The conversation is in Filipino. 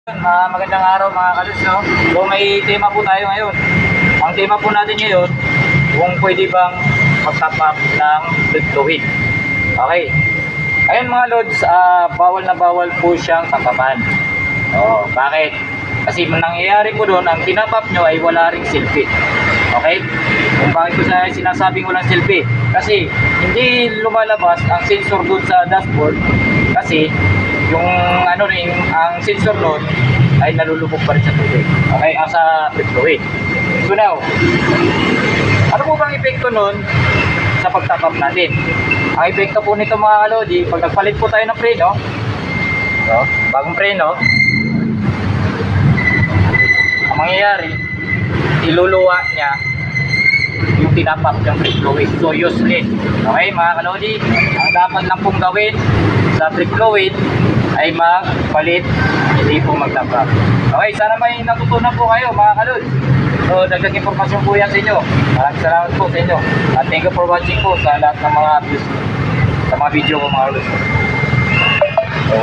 Magandang araw mga kalos, no? So may tema po tayo ngayon. Ang tema po natin ngayon, kung pwede bang mag-top up ng brake fluid. Okay. Ayun mga lods, bawal na bawal po siyang tapapan. Oh, bakit? Kasi nangyayari po doon, ang tinap up nyo ay wala ring silpi. Okay? Kung bakit ko sinasabing walang silpi? Kasi hindi lumalabas ang sensor doon sa dashboard. Kasi yung ano rin, ang sensor noon ay nalulubog pa rin sa tubig. Okay, sa brake fluid. So now, ano po bang epekto noon sa pag-top up natin? Ang epekto po nito mga kalodi, pag nagpalit po tayo ng preno, no, bagong preno, ang mangyayari, iluluwa niya yung tinapap ng brake fluid. So useless. Okay mga kalodi, ang dapat lang pong gawin sa brake fluid ay magpalit, hindi po magtapa. Okay, sana may natutunan po kayo mga kalod. So, dagdag informasyon po yan sa inyo. Maraming salamat po sa inyo. At thank you for watching po sa lahat ng mga views, sa mga video ko mga kalod. So,